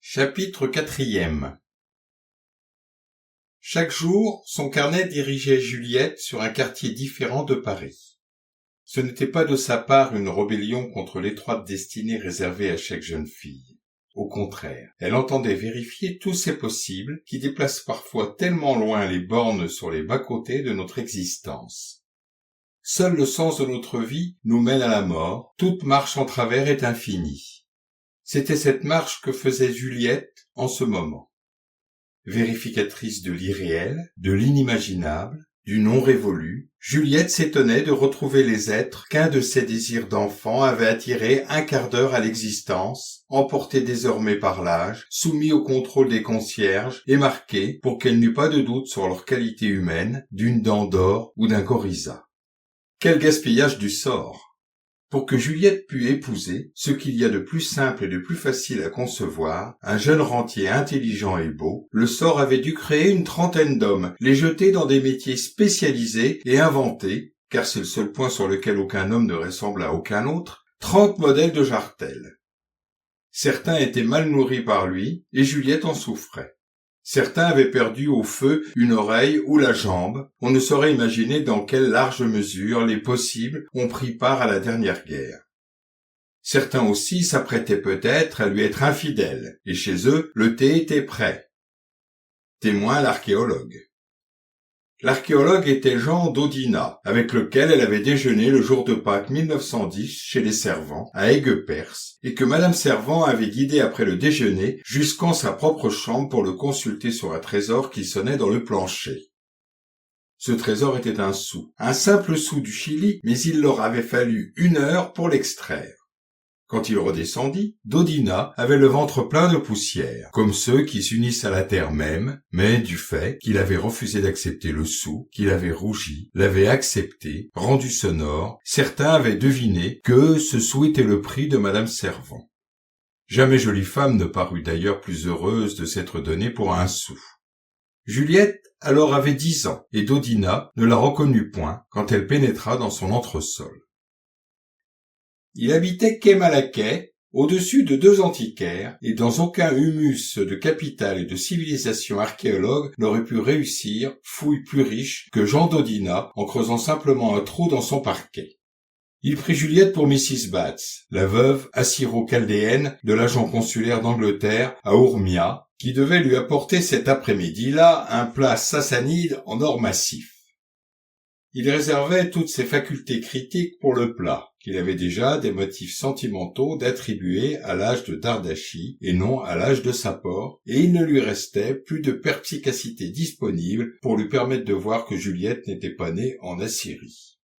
Chapitre 4. Chaque jour, son carnet dirigeait Juliette sur un quartier différent de Paris. Ce n'était pas de sa part une rébellion contre l'étroite destinée réservée à chaque jeune fille. Au contraire, elle entendait vérifier tous ces possibles qui déplacent parfois tellement loin les bornes sur les bas-côtés de notre existence. Seul le sens de notre vie nous mène à la mort, toute marche en travers est infinie. C'était cette marche que faisait Juliette en ce moment. Vérificatrice de l'irréel, de l'inimaginable, du non révolu, Juliette s'étonnait de retrouver les êtres qu'un de ses désirs d'enfant avait attirés un quart d'heure à l'existence, emportés désormais par l'âge, soumis au contrôle des concierges et marqués, pour qu'elle n'eût pas de doute sur leur qualité humaine, d'une dent d'or ou d'un coryza. Quel gaspillage du sort! Pour que Juliette pût épouser, ce qu'il y a de plus simple et de plus facile à concevoir, un jeune rentier intelligent et beau, le sort avait dû créer une trentaine d'hommes, les jeter dans des métiers spécialisés et inventer, car c'est le seul point sur lequel aucun homme ne ressemble à aucun autre, 30 modèles de jartelles. Certains étaient mal nourris par lui, et Juliette en souffrait. Certains avaient perdu au feu une oreille ou la jambe. On ne saurait imaginer dans quelle large mesure les possibles ont pris part à la dernière guerre. Certains aussi s'apprêtaient peut-être à lui être infidèles, et chez eux, le thé était prêt. Témoin l'archéologue. L'archéologue était Jean d'Odina, avec lequel elle avait déjeuné le jour de Pâques 1910 chez les Servants, à Aigues-Perces, et que Madame Servant avait guidé après le déjeuner jusqu'en sa propre chambre pour le consulter sur un trésor qui sonnait dans le plancher. Ce trésor était un sou, un simple sou du Chili, mais il leur avait fallu 1 heure pour l'extraire. Quand il redescendit, d'Odina avait le ventre plein de poussière, comme ceux qui s'unissent à la terre même, mais du fait qu'il avait refusé d'accepter le sou, qu'il avait rougi, l'avait accepté, rendu sonore, certains avaient deviné que ce sou était le prix de Madame Servant. Jamais jolie femme ne parut d'ailleurs plus heureuse de s'être donnée pour un sou. Juliette alors avait 10 ans, et d'Odina ne la reconnut point quand elle pénétra dans son entresol. Il habitait quai Malaquais, au-dessus de 2 antiquaires, et dans aucun humus de capitale et de civilisation archéologue n'aurait pu réussir fouille plus riche que Jean d'Odina en creusant simplement un trou dans son parquet. Il prit Juliette pour Mrs. Batts, la veuve assyro-chaldéenne de l'agent consulaire d'Angleterre à Ourmia, qui devait lui apporter cet après-midi-là un plat sassanide en or massif. Il réservait toutes ses facultés critiques pour le plat, qu'il avait déjà des motifs sentimentaux d'attribuer à l'âge de Dardachi et non à l'âge de Sapor, et il ne lui restait plus de perspicacité disponible pour lui permettre de voir que Juliette n'était pas née en Assyrie.